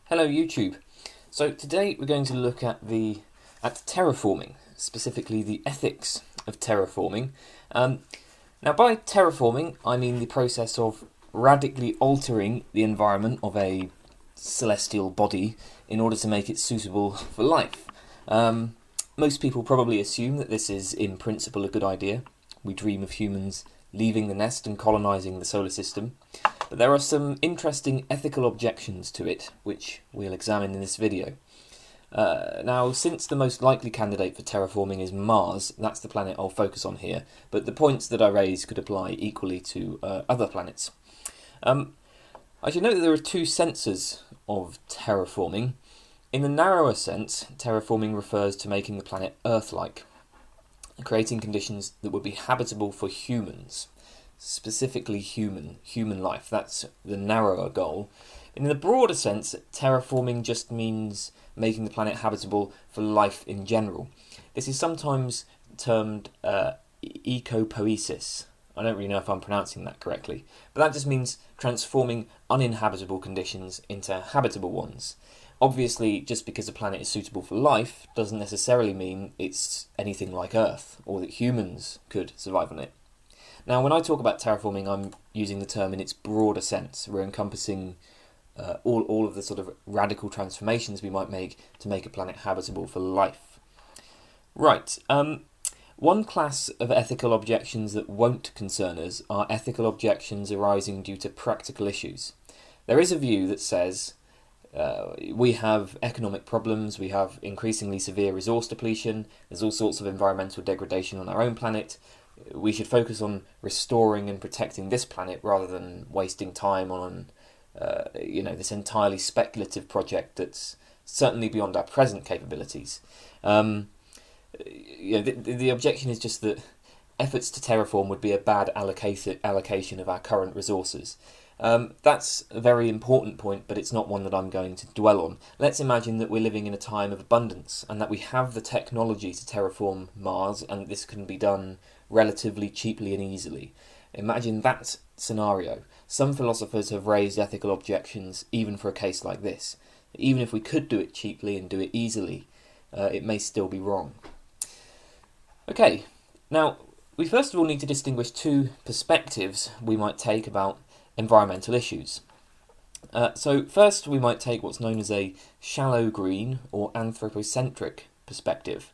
Hello YouTube. So today we're going to look at terraforming, specifically the ethics of terraforming. Now by terraforming I mean the process of radically altering the environment of a celestial body in order to make it suitable for life. Most people probably assume that this is in principle a good idea. We dream of humans leaving the nest and colonising the solar system. But there are some interesting ethical objections to it, which we'll examine in this video. Now, since the most likely candidate for terraforming is Mars, that's the planet I'll focus on here, but the points that I raise could apply equally to other planets. I should note that there are two senses of terraforming. In the narrower sense, terraforming refers to making the planet Earth-like, creating conditions that would be habitable for humans. Specifically human life. That's the narrower goal. In the broader sense, terraforming just means making the planet habitable for life in general. This is sometimes termed ecopoiesis. I don't really know if I'm pronouncing that correctly, but that just means transforming uninhabitable conditions into habitable ones. Obviously, just because a planet is suitable for life doesn't necessarily mean it's anything like Earth, or that humans could survive on it. Now, when I talk about terraforming, I'm using the term in its broader sense. We're encompassing all of the sort of radical transformations we might make to make a planet habitable for life. Right. One class of ethical objections that won't concern us are ethical objections arising due to practical issues. There is a view that says we have economic problems, we have increasingly severe resource depletion, there's all sorts of environmental degradation on our own planet. We should focus on restoring and protecting this planet rather than wasting time on, this entirely speculative project that's certainly beyond our present capabilities. The objection is just that efforts to terraform would be a bad allocation of our current resources. That's a very important point, but it's not one that I'm going to dwell on. Let's imagine that we're living in a time of abundance and that we have the technology to terraform Mars, and this can be done relatively cheaply and easily. Imagine that scenario. Some philosophers have raised ethical objections even for a case like this. Even if we could do it cheaply and do it easily, it may still be wrong. Okay, now we first of all need to distinguish two perspectives we might take about environmental issues. So first we might take what's known as a shallow green or anthropocentric perspective.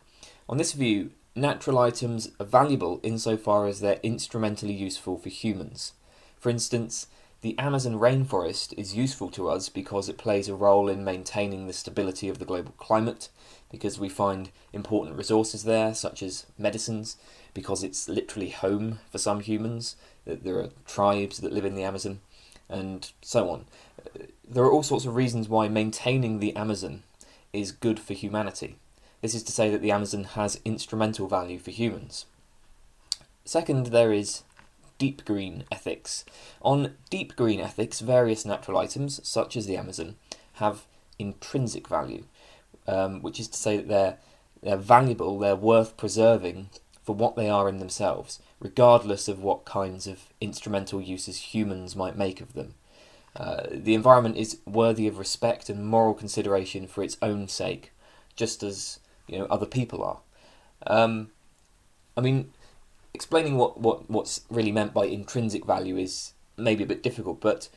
On this view, natural items are valuable insofar as they're instrumentally useful for humans. For instance, the Amazon rainforest is useful to us because it plays a role in maintaining the stability of the global climate, because we find important resources there, such as medicines, because it's literally home for some humans. There are tribes that live in the Amazon, and so on. There are all sorts of reasons why maintaining the Amazon is good for humanity. This is to say that the Amazon has instrumental value for humans. Second, there is deep green ethics. On deep green ethics, various natural items, such as the Amazon, have intrinsic value, which is to say that they're valuable, they're worth preserving for what they are in themselves, regardless of what kinds of instrumental uses humans might make of them. The environment is worthy of respect and moral consideration for its own sake, just as other people are. Explaining what's really meant by intrinsic value is maybe a bit difficult, but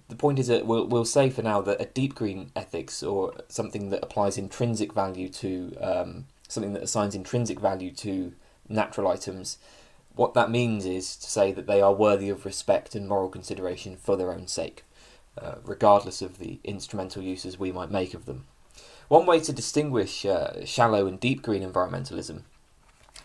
the point is that we'll say for now that a deep green ethics, or something that applies intrinsic value to something that assigns intrinsic value to natural items, what that means is to say that they are worthy of respect and moral consideration for their own sake, regardless of the instrumental uses we might make of them. One way to distinguish shallow and deep green environmentalism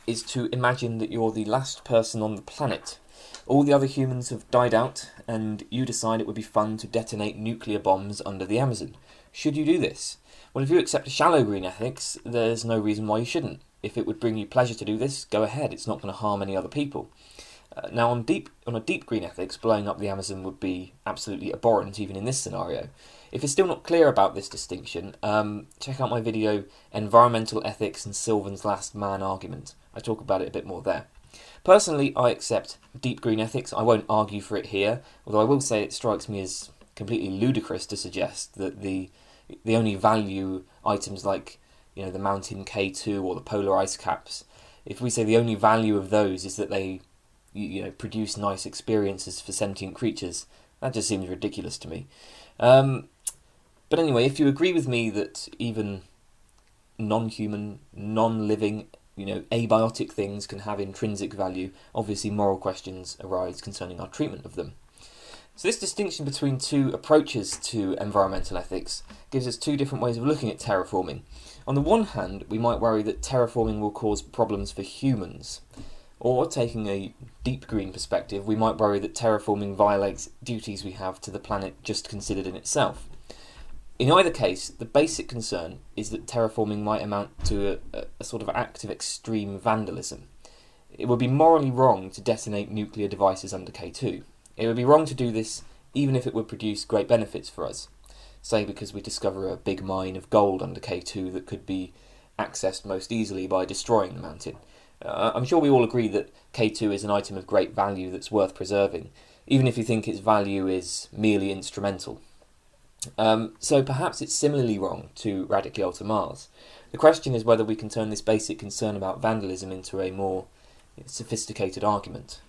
is to imagine that you're the last person on the planet. All the other humans have died out, and you decide it would be fun to detonate nuclear bombs under the Amazon. Should you do this? Well, if you accept a shallow green ethics, there's no reason why you shouldn't. If it would bring you pleasure to do this, go ahead. It's not going to harm any other people. Now, on a deep green ethics, blowing up the Amazon would be absolutely abhorrent, even in this scenario. If you're still not clear about this distinction, check out my video, Environmental Ethics and Sylvan's Last Man Argument. I talk about it a bit more there. Personally, I accept deep green ethics. I won't argue for it here, although I will say it strikes me as completely ludicrous to suggest that the they only value items like, the mountain K2 or the polar ice caps. If we say the only value of those is that they produce nice experiences for sentient creatures, that just seems ridiculous to me. But anyway, if you agree with me that even non-human, non-living, abiotic things can have intrinsic value, obviously moral questions arise concerning our treatment of them. So this distinction between two approaches to environmental ethics gives us two different ways of looking at terraforming. On the one hand, we might worry that terraforming will cause problems for humans. Or, taking a deep green perspective, we might worry that terraforming violates duties we have to the planet just considered in itself. In either case, the basic concern is that terraforming might amount to a sort of act of extreme vandalism. It would be morally wrong to detonate nuclear devices under K2. It would be wrong to do this even if it would produce great benefits for us. Say because we discover a big mine of gold under K2 that could be accessed most easily by destroying the mountain. I'm sure we all agree that K2 is an item of great value that's worth preserving, even if you think its value is merely instrumental. So perhaps it's similarly wrong to radically alter Mars. The question is whether we can turn this basic concern about vandalism into a more sophisticated argument.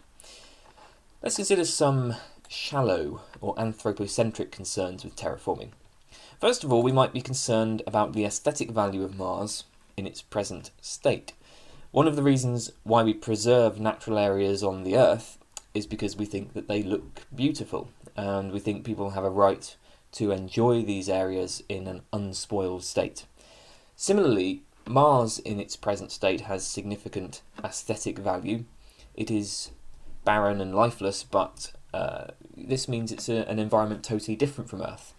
Let's consider some shallow or anthropocentric concerns with terraforming. First of all, we might be concerned about the aesthetic value of Mars in its present state. One of the reasons why we preserve natural areas on the Earth is because we think that they look beautiful, and we think people have a right to enjoy these areas in an unspoiled state. Similarly, Mars in its present state has significant aesthetic value. It is barren and lifeless, but this means it's an environment totally different from Earth.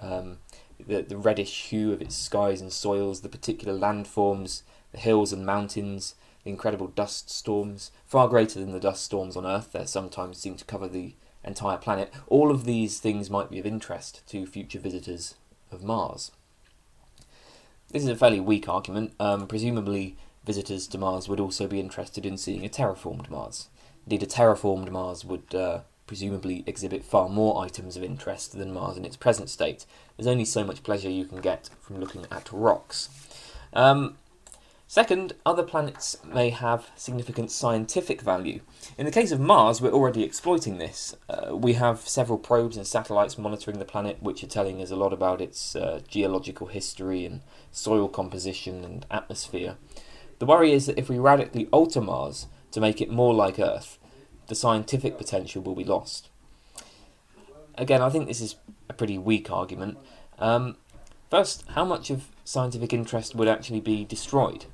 The reddish hue of its skies and soils, the particular landforms, the hills and mountains, the incredible dust storms, far greater than the dust storms on Earth that sometimes seem to cover the entire planet. All of these things might be of interest to future visitors of Mars. This is a fairly weak argument. Presumably visitors to Mars would also be interested in seeing a terraformed Mars. Indeed, a terraformed Mars would presumably exhibit far more items of interest than Mars in its present state. There's only so much pleasure you can get from looking at rocks. Second, other planets may have significant scientific value. In the case of Mars, we're already exploiting this. We have several probes and satellites monitoring the planet, which are telling us a lot about its geological history and soil composition and atmosphere. The worry is that if we radically alter Mars to make it more like Earth, the scientific potential will be lost. Again, I think this is a pretty weak argument. First, how much of scientific interest would actually be destroyed?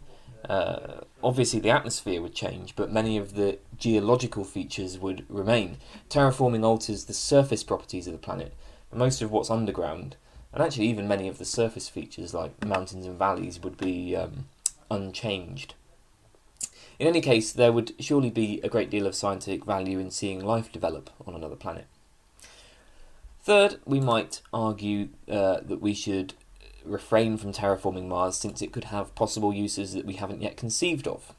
Obviously the atmosphere would change, but many of the geological features would remain. Terraforming alters the surface properties of the planet, and most of what's underground, and actually even many of the surface features like mountains and valleys would be unchanged. In any case, there would surely be a great deal of scientific value in seeing life develop on another planet. Third, we might argue that we should refrain from terraforming Mars since it could have possible uses that we haven't yet conceived of.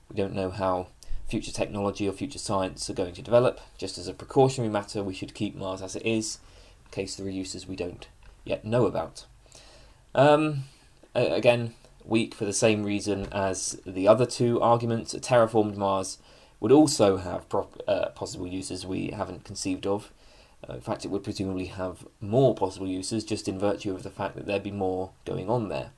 We don't know how future technology or future science are going to develop. Just as a precautionary matter, we should keep Mars as it is, in case there are uses we don't yet know about. Again, weak for the same reason as the other two arguments. A terraformed Mars would also have possible uses we haven't conceived of. In fact, it would presumably have more possible uses just in virtue of the fact that there'd be more going on there.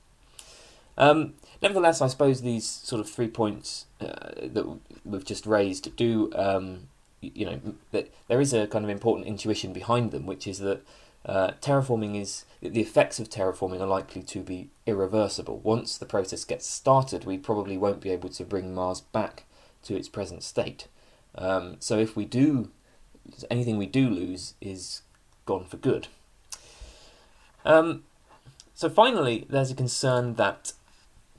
Nevertheless, I suppose these sort of 3 points that we've just raised do, that there is a kind of important intuition behind them, which is that the effects of terraforming are likely to be irreversible. Once the process gets started, we probably won't be able to bring Mars back to its present state. So if we do, anything we do lose is gone for good. So finally, there's a concern that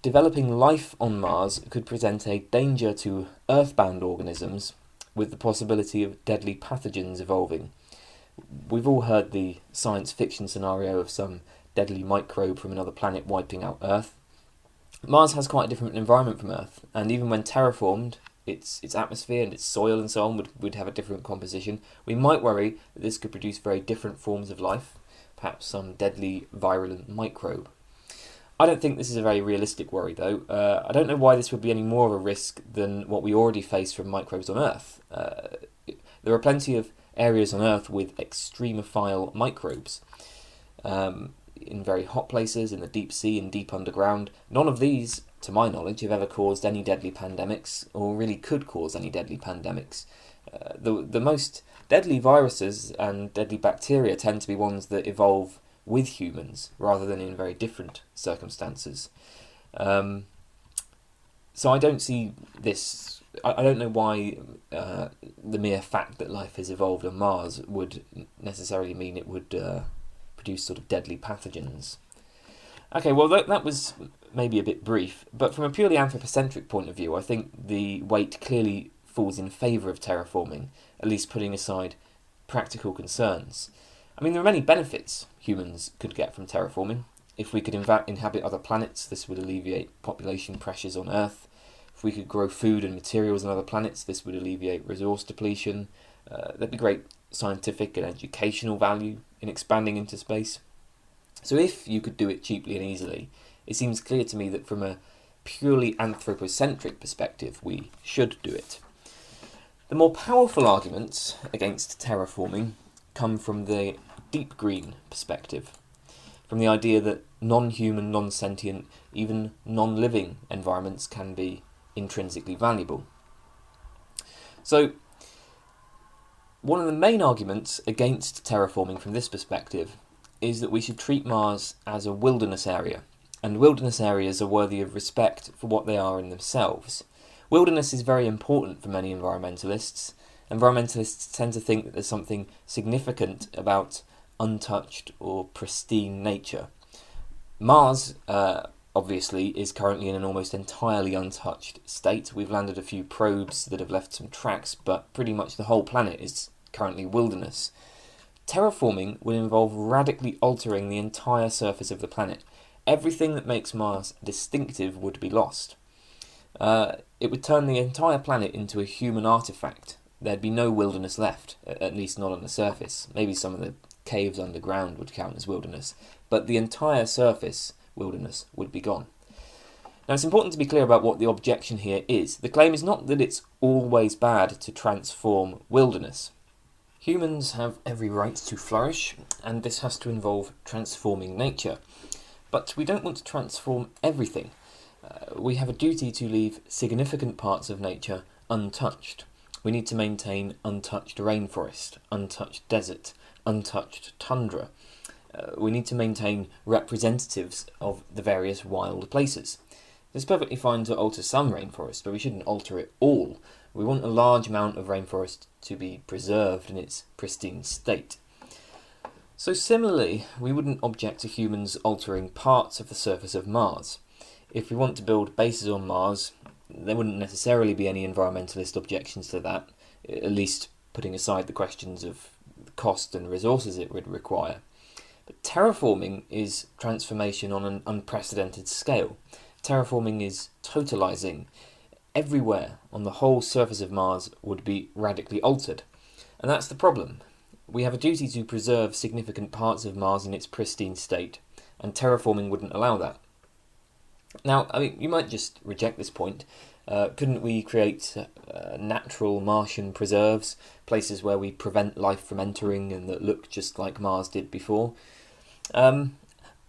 developing life on Mars could present a danger to earthbound organisms with the possibility of deadly pathogens evolving. We've all heard the science fiction scenario of some deadly microbe from another planet wiping out Earth. Mars has quite a different environment from Earth, and even when terraformed, its atmosphere and its soil and so on would have a different composition. We might worry that this could produce very different forms of life. perhaps some deadly virulent microbe. I don't think this is a very realistic worry, though. I don't know why this would be any more of a risk than what we already face from microbes on Earth. There are plenty of areas on Earth with extremophile microbes. In very hot places, in the deep sea and deep underground. None of these, to my knowledge, have ever caused any deadly pandemics, or really could cause any deadly pandemics. The most deadly viruses and deadly bacteria tend to be ones that evolve with humans, rather than in very different circumstances. So I don't see this. I don't know why the mere fact that life has evolved on Mars would necessarily mean it would produce sort of deadly pathogens. Okay, well that was maybe a bit brief, but from a purely anthropocentric point of view, I think the weight clearly falls in favour of terraforming, at least putting aside practical concerns. I mean, there are many benefits humans could get from terraforming. If we could inhabit other planets, this would alleviate population pressures on Earth. If we could grow food and materials on other planets, this would alleviate resource depletion. There'd be great scientific and educational value in expanding into space. So if you could do it cheaply and easily, it seems clear to me that from a purely anthropocentric perspective, we should do it. The more powerful arguments against terraforming come from the deep green perspective, from the idea that non-human, non-sentient, even non-living environments can be intrinsically valuable. So, one of the main arguments against terraforming from this perspective is that we should treat Mars as a wilderness area, and wilderness areas are worthy of respect for what they are in themselves. Wilderness is very important for many environmentalists. Environmentalists tend to think that there's something significant about untouched or pristine nature. Mars, obviously, is currently in an almost entirely untouched state. We've landed a few probes that have left some tracks, but pretty much the whole planet is currently wilderness. Terraforming would involve radically altering the entire surface of the planet. Everything that makes Mars distinctive would be lost. It would turn the entire planet into a human artifact. There'd be no wilderness left, at least not on the surface. Maybe some of the caves underground would count as wilderness, but the entire surface wilderness would be gone. Now, it's important to be clear about what the objection here is. The claim is not that it's always bad to transform wilderness. Humans have every right to flourish, and this has to involve transforming nature. But we don't want to transform everything. We have a duty to leave significant parts of nature untouched. We need to maintain untouched rainforest, untouched desert, untouched tundra. We need to maintain representatives of the various wild places. It's perfectly fine to alter some rainforest, but we shouldn't alter it all. We want a large amount of rainforest to be preserved in its pristine state. So similarly, we wouldn't object to humans altering parts of the surface of Mars. If we want to build bases on Mars, there wouldn't necessarily be any environmentalist objections to that, at least putting aside the questions of cost and resources it would require. But terraforming is transformation on an unprecedented scale. Terraforming is totalizing. Everywhere on the whole surface of Mars would be radically altered. And that's the problem. We have a duty to preserve significant parts of Mars in its pristine state, and terraforming wouldn't allow that. Now, I mean, you might just reject this point. Couldn't we create natural Martian preserves, places where we prevent life from entering and that look just like Mars did before?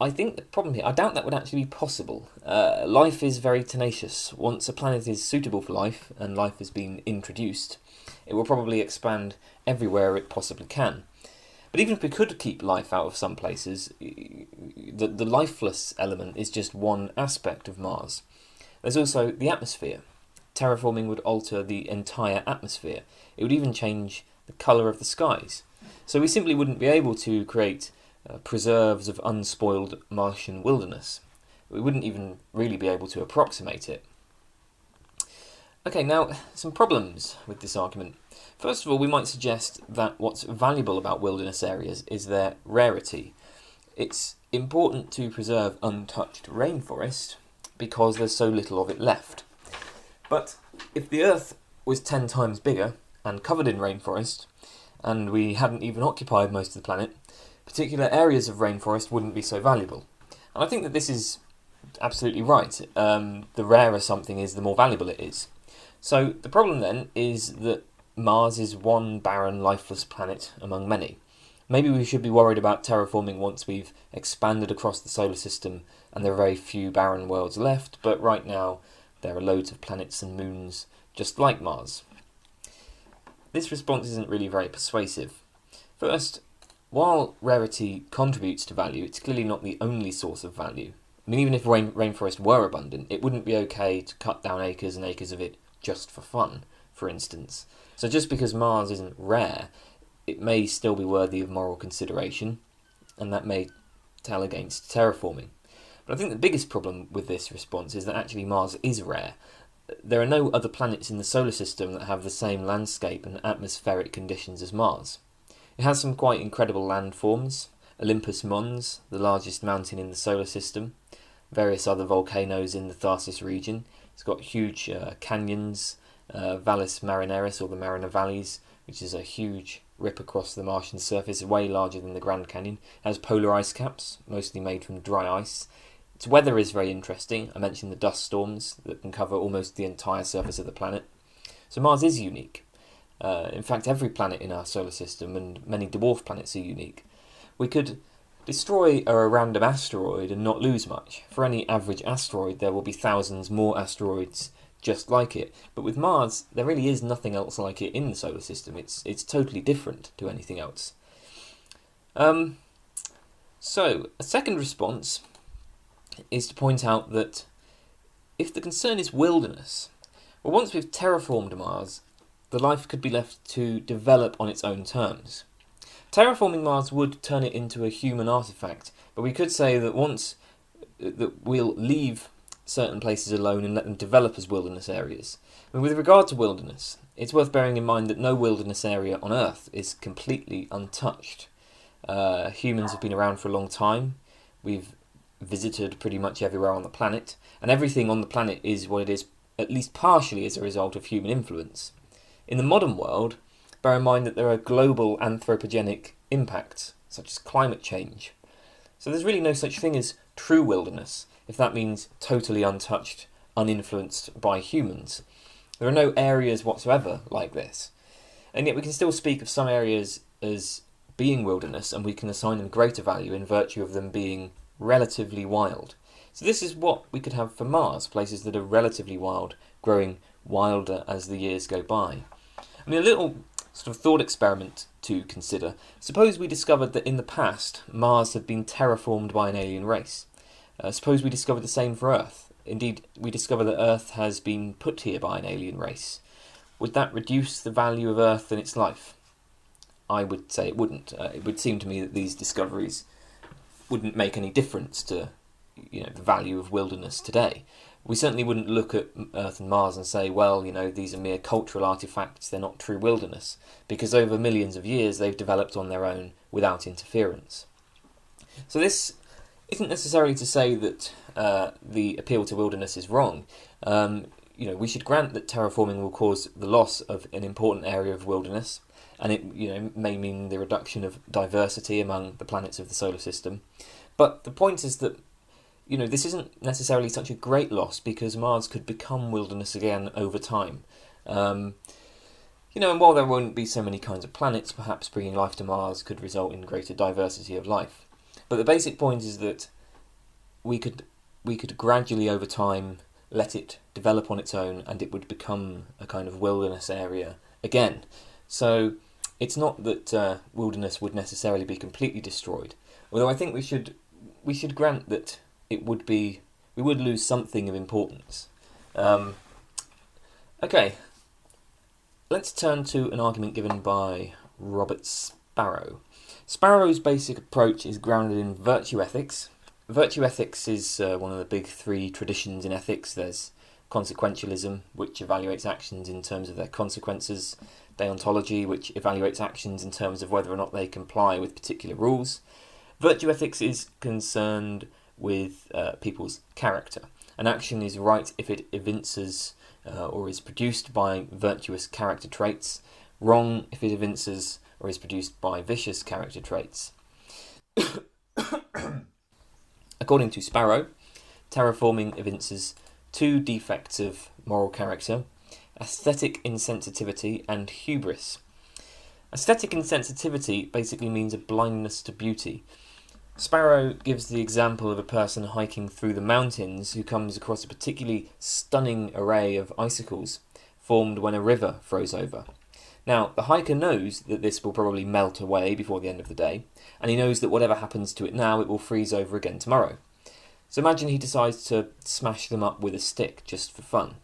I think the problem here, I doubt that would actually be possible. Life is very tenacious. Once a planet is suitable for life, and life has been introduced, it will probably expand everywhere it possibly can. But even if we could keep life out of some places, the lifeless element is just one aspect of Mars. There's also the atmosphere. Terraforming would alter the entire atmosphere. It would even change the colour of the skies. So we simply wouldn't be able to create preserves of unspoiled Martian wilderness. We wouldn't even really be able to approximate it. Okay, now some problems with this argument. First of all, we might suggest that what's valuable about wilderness areas is their rarity. It's important to preserve untouched rainforest because there's so little of it left. But if the Earth was 10 times bigger and covered in rainforest, and we hadn't even occupied most of the planet, particular areas of rainforest wouldn't be so valuable. And I think that this is absolutely right. The rarer something is, the more valuable it is. So the problem then is that Mars is one barren, lifeless planet among many. Maybe we should be worried about terraforming once we've expanded across the solar system and there are very few barren worlds left, but right now there are loads of planets and moons just like Mars. This response isn't really very persuasive. First, while rarity contributes to value, it's clearly not the only source of value. I mean, even if rainforest were abundant, it wouldn't be okay to cut down acres and acres of it just for fun, for instance. So just because Mars isn't rare, it may still be worthy of moral consideration, and that may tell against terraforming. But I think the biggest problem with this response is that actually Mars is rare. There are no other planets in the solar system that have the same landscape and atmospheric conditions as Mars. It has some quite incredible landforms: Olympus Mons, the largest mountain in the solar system, various other volcanoes in the Tharsis region. It's got huge canyons, Valles Marineris, or the Mariner Valleys, which is a huge rip across the Martian surface, way larger than the Grand Canyon. It has polar ice caps, mostly made from dry ice. Its weather is very interesting. I mentioned the dust storms that can cover almost the entire surface of the planet. So Mars is unique. In fact, every planet in our solar system and many dwarf planets are unique. We could destroy a random asteroid and not lose much. For any average asteroid, there will be thousands more asteroids just like it. But with Mars, there really is nothing else like it in the solar system. It's totally different to anything else. So, a second response is to point out that if the concern is wilderness, well, once we've terraformed Mars, the life could be left to develop on its own terms. Terraforming Mars would turn it into a human artifact, but we could say that once that we'll leave certain places alone and let them develop as wilderness areas. And with regard to wilderness, it's worth bearing in mind that no wilderness area on Earth is completely untouched. Humans have been around for a long time. We've visited pretty much everywhere on the planet, and everything on the planet is what it is, at least partially as a result of human influence. In the modern world, bear in mind that there are global anthropogenic impacts, such as climate change. So there's really no such thing as true wilderness, if that means totally untouched, uninfluenced by humans. There are no areas whatsoever like this. And yet we can still speak of some areas as being wilderness, and we can assign them greater value in virtue of them being relatively wild. So this is what we could have for Mars, places that are relatively wild, growing wilder as the years go by. I mean, a little sort of thought experiment to consider. Suppose we discovered that in the past, Mars had been terraformed by an alien race. Suppose we discovered the same for Earth. Indeed, we discover that Earth has been put here by an alien race. Would that reduce the value of Earth and its life? I would say it wouldn't. It would seem to me that these discoveries wouldn't make any difference to, the value of wilderness today. We certainly wouldn't look at Earth and Mars and say, well, these are mere cultural artifacts, they're not true wilderness, because over millions of years they've developed on their own without interference. So this isn't necessarily to say that the appeal to wilderness is wrong. We should grant that terraforming will cause the loss of an important area of wilderness, and it may mean the reduction of diversity among the planets of the solar system. But the point is that this isn't necessarily such a great loss, because Mars could become wilderness again over time. And while there won't be so many kinds of planets, perhaps bringing life to Mars could result in greater diversity of life. But the basic point is that we could gradually over time let it develop on its own, and it would become a kind of wilderness area again. So it's not that wilderness would necessarily be completely destroyed, although I think we should grant that we would lose something of importance. Okay, let's turn to an argument given by Robert Sparrow. Sparrow's basic approach is grounded in virtue ethics. Virtue ethics is one of the big three traditions in ethics. There's consequentialism, which evaluates actions in terms of their consequences; deontology, which evaluates actions in terms of whether or not they comply with particular rules. Virtue ethics is concerned with people's character. An action is right if it evinces or is produced by virtuous character traits, wrong if it evinces or is produced by vicious character traits. According to Sparrow, terraforming evinces two defects of moral character: aesthetic insensitivity and hubris. Aesthetic insensitivity basically means a blindness to beauty. Sparrow gives the example of a person hiking through the mountains who comes across a particularly stunning array of icicles formed when a river froze over. Now, the hiker knows that this will probably melt away before the end of the day, and he knows that whatever happens to it now, it will freeze over again tomorrow. So imagine he decides to smash them up with a stick just for fun.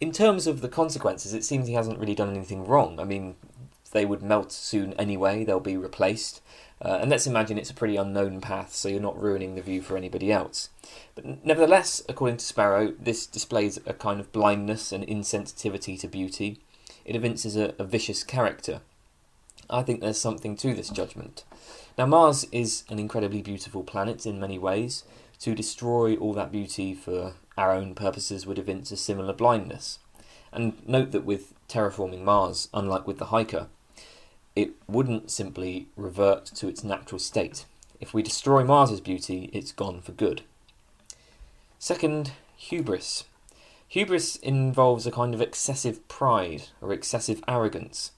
In terms of the consequences, it seems he hasn't really done anything wrong. I mean, they would melt soon anyway, they'll be replaced. And let's imagine it's a pretty unknown path, so you're not ruining the view for anybody else. But nevertheless, according to Sparrow, this displays a kind of blindness and insensitivity to beauty. It evinces a vicious character. I think there's something to this judgment. Now, Mars is an incredibly beautiful planet in many ways. To destroy all that beauty for our own purposes would evince a similar blindness. And note that with terraforming Mars, unlike with the hiker, it wouldn't simply revert to its natural state. If we destroy Mars's beauty, it's gone for good. Second, hubris. Hubris involves a kind of excessive pride or excessive arrogance.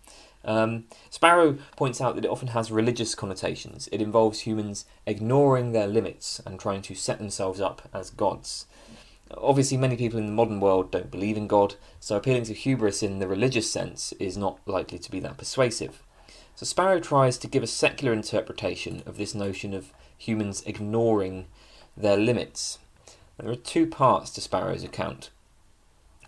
Sparrow points out that it often has religious connotations. It involves humans ignoring their limits and trying to set themselves up as gods. Obviously, many people in the modern world don't believe in God, so appealing to hubris in the religious sense is not likely to be that persuasive. So Sparrow tries to give a secular interpretation of this notion of humans ignoring their limits. There are two parts to Sparrow's account.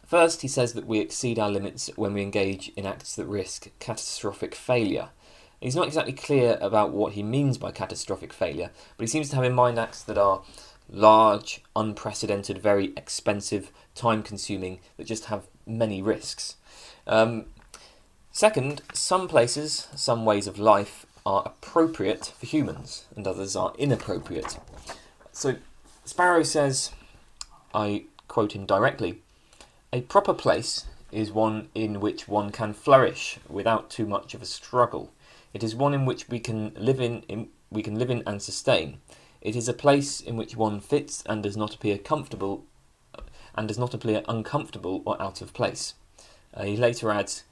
First, he says that we exceed our limits when we engage in acts that risk catastrophic failure. He's not exactly clear about what he means by catastrophic failure, but he seems to have in mind acts that are large, unprecedented, very expensive, time-consuming, that just have many risks. Second, some places, some ways of life are appropriate for humans, and others are inappropriate. So Sparrow says, I quote him directly, "A proper place is one in which one can flourish without too much of a struggle. It is one in which we can live in and sustain. It is a place in which one fits and does not appear comfortable and does not appear uncomfortable or out of place." He later adds,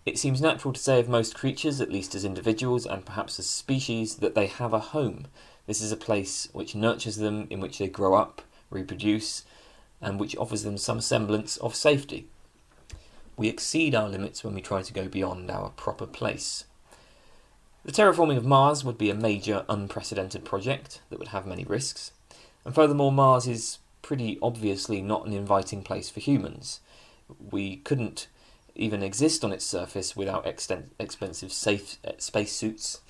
"It seems natural to say of most creatures, at least as individuals and perhaps as species, that they have a home. This is a place which nurtures them, in which they grow up, reproduce, and which offers them some semblance of safety. We exceed our limits when we try to go beyond our proper place." The terraforming of Mars would be a major, unprecedented project that would have many risks. And furthermore, Mars is pretty obviously not an inviting place for humans. We couldn't even exist on its surface without expensive spacesuits.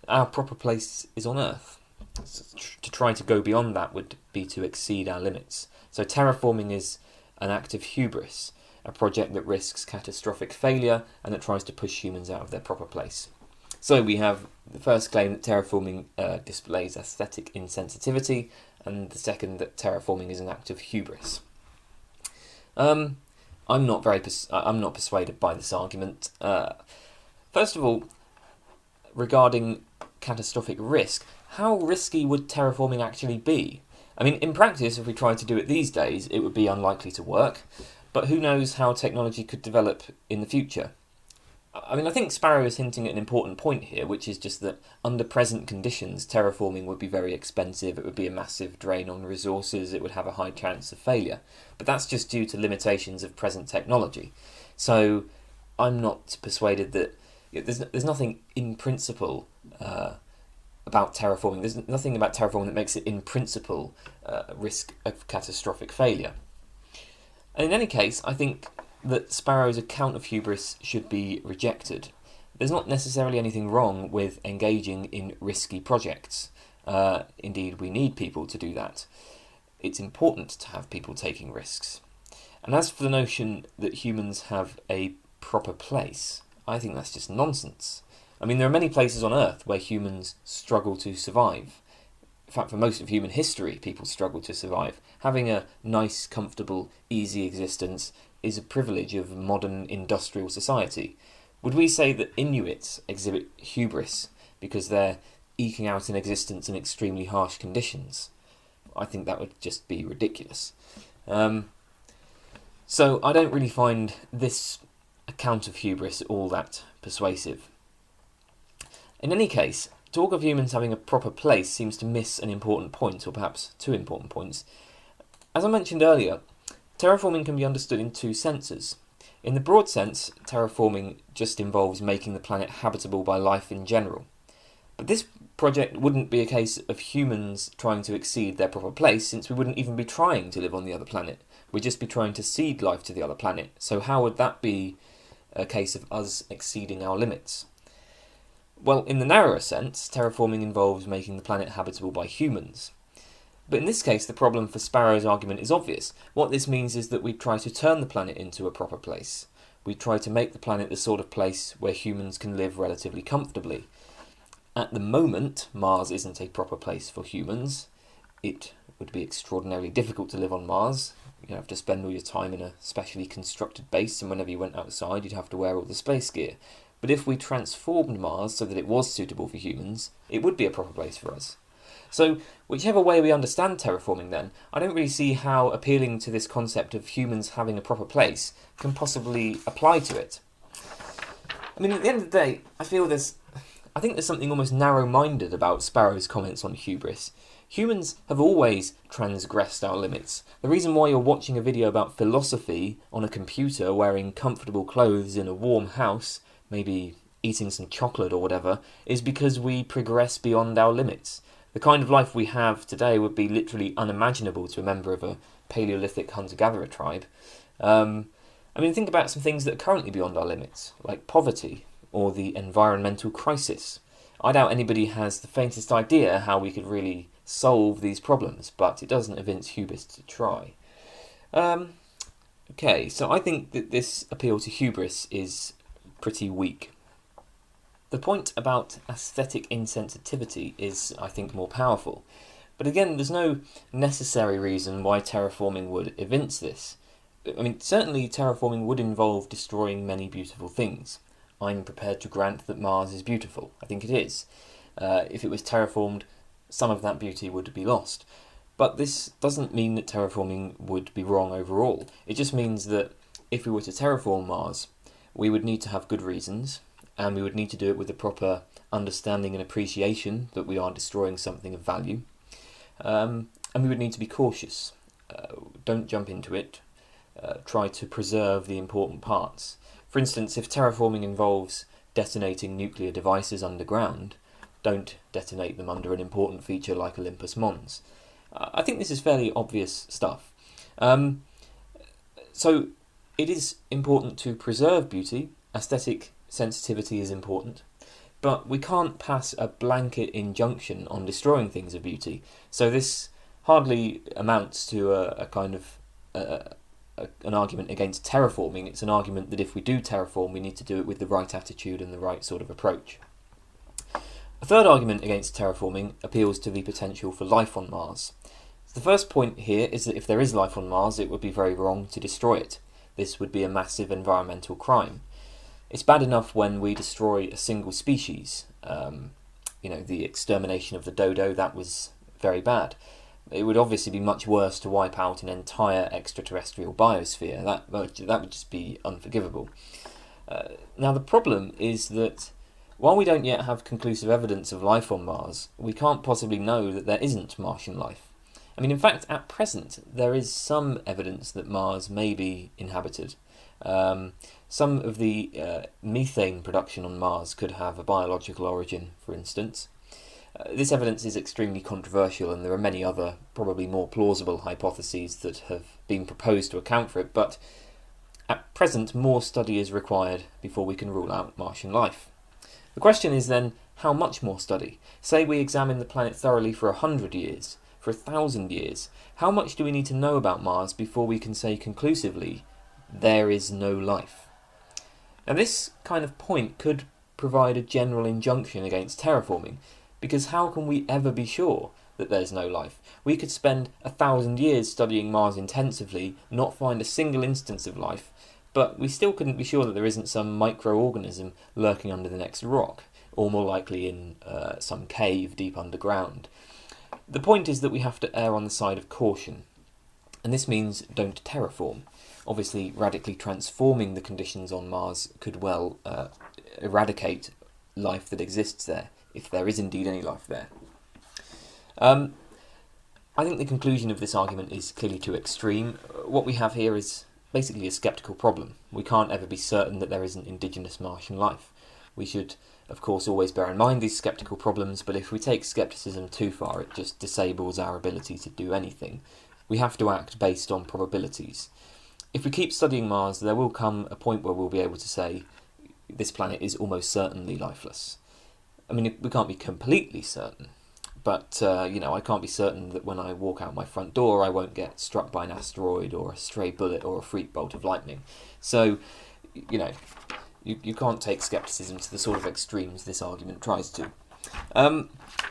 Our proper place is on Earth. So to try to go beyond that would be to exceed our limits. So terraforming is an act of hubris, a project that risks catastrophic failure and that tries to push humans out of their proper place. So we have the first claim that terraforming displays aesthetic insensitivity, and the second that terraforming is an act of hubris. I'm not persuaded by this argument. First of all, regarding catastrophic risk, how risky would terraforming actually be? I mean, in practice, if we tried to do it these days, it would be unlikely to work, but who knows how technology could develop in the future? I mean, I think Sparrow is hinting at an important point here, which is just that under present conditions, terraforming would be very expensive, it would be a massive drain on resources, it would have a high chance of failure. But that's just due to limitations of present technology. So I'm not persuaded that there's nothing in principle about terraforming. There's nothing about terraforming that makes it in principle risk of catastrophic failure. And in any case, I think that Sparrow's account of hubris should be rejected. There's not necessarily anything wrong with engaging in risky projects. Indeed, we need people to do that. It's important to have people taking risks. And as for the notion that humans have a proper place, I think that's just nonsense. I mean, there are many places on Earth where humans struggle to survive. In fact, for most of human history, people struggle to survive. Having a nice, comfortable, easy existence is a privilege of modern industrial society. Would we say that Inuits exhibit hubris because they're eking out an existence in extremely harsh conditions. I think that would just be ridiculous. So I don't really find this account of hubris all that persuasive. In any case, talk of humans having a proper place seems to miss an important point, or perhaps two important points. As I mentioned earlier, terraforming can be understood in two senses. In the broad sense, terraforming just involves making the planet habitable by life in general. But this project wouldn't be a case of humans trying to exceed their proper place, since we wouldn't even be trying to live on the other planet. We'd just be trying to seed life to the other planet. So how would that be a case of us exceeding our limits? Well, in the narrower sense, terraforming involves making the planet habitable by humans. But in this case, the problem for Sparrow's argument is obvious. What this means is that we try to turn the planet into a proper place. We try to make the planet the sort of place where humans can live relatively comfortably. At the moment, Mars isn't a proper place for humans. It would be extraordinarily difficult to live on Mars. You'd have to spend all your time in a specially constructed base, and whenever you went outside, you'd have to wear all the space gear. But if we transformed Mars so that it was suitable for humans, it would be a proper place for us. So, whichever way we understand terraforming then, I don't really see how appealing to this concept of humans having a proper place can possibly apply to it. I mean, at the end of the day, I think there's something almost narrow-minded about Sparrow's comments on hubris. Humans have always transgressed our limits. The reason why you're watching a video about philosophy on a computer wearing comfortable clothes in a warm house, maybe eating some chocolate or whatever, is because we progress beyond our limits. The kind of life we have today would be literally unimaginable to a member of a Paleolithic hunter-gatherer tribe. Think about some things that are currently beyond our limits, like poverty or the environmental crisis. I doubt anybody has the faintest idea how we could really solve these problems, but it doesn't evince hubris to try. Okay, so I think that this appeal to hubris is pretty weak. The point about aesthetic insensitivity is, I think, more powerful. But again, there's no necessary reason why terraforming would evince this. I mean, certainly terraforming would involve destroying many beautiful things. I'm prepared to grant that Mars is beautiful. I think it is. If it was terraformed, some of that beauty would be lost. But this doesn't mean that terraforming would be wrong overall. It just means that if we were to terraform Mars, we would need to have good reasons, and we would need to do it with the proper understanding and appreciation that we are destroying something of value. And we would need to be cautious. Don't jump into it. Try to preserve the important parts. For instance, if terraforming involves detonating nuclear devices underground, don't detonate them under an important feature like Olympus Mons. I think this is fairly obvious stuff. So it is important to preserve beauty. Aesthetic sensitivity is important. But we can't pass a blanket injunction on destroying things of beauty. So this hardly amounts to a kind of an argument against terraforming. It's an argument that if we do terraform, we need to do it with the right attitude and the right sort of approach. A third argument against terraforming appeals to the potential for life on Mars. The first point here is that if there is life on Mars, it would be very wrong to destroy it. This would be a massive environmental crime. It's bad enough when we destroy a single species. The extermination of the dodo, that was very bad. It would obviously be much worse to wipe out an entire extraterrestrial biosphere. That would just be unforgivable. Now the problem is that while we don't yet have conclusive evidence of life on Mars, we can't possibly know that there isn't Martian life. I mean, in fact, at present, there is some evidence that Mars may be inhabited. Some of the methane production on Mars could have a biological origin, for instance. This evidence is extremely controversial, and there are many other, probably more plausible hypotheses that have been proposed to account for it, but at present, more study is required before we can rule out Martian life. The question is then, how much more study? Say we examine the planet thoroughly for 100 years, for 1,000 years. How much do we need to know about Mars before we can say conclusively, there is no life? Now this kind of point could provide a general injunction against terraforming, because how can we ever be sure that there's no life? We could spend 1,000 years studying Mars intensively, not find a single instance of life, but we still couldn't be sure that there isn't some microorganism lurking under the next rock, or more likely in some cave deep underground. The point is that we have to err on the side of caution, and this means don't terraform. Obviously, radically transforming the conditions on Mars could well eradicate life that exists there, if there is indeed any life there. I think the conclusion of this argument is clearly too extreme. What we have here is basically a skeptical problem. We can't ever be certain that there isn't indigenous Martian life. We should, of course, always bear in mind these skeptical problems, but if we take skepticism too far, it just disables our ability to do anything. We have to act based on probabilities. If we keep studying Mars, there will come a point where we'll be able to say this planet is almost certainly lifeless. I mean, we can't be completely certain, but I can't be certain that when I walk out my front door I won't get struck by an asteroid or a stray bullet or a freak bolt of lightning. So, you can't take skepticism to the sort of extremes this argument tries to.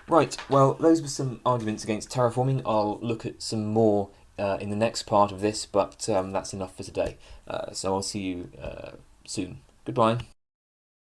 Right, well, those were some arguments against terraforming. I'll look at some more in the next part of this, but that's enough for today. So I'll see you soon. Goodbye.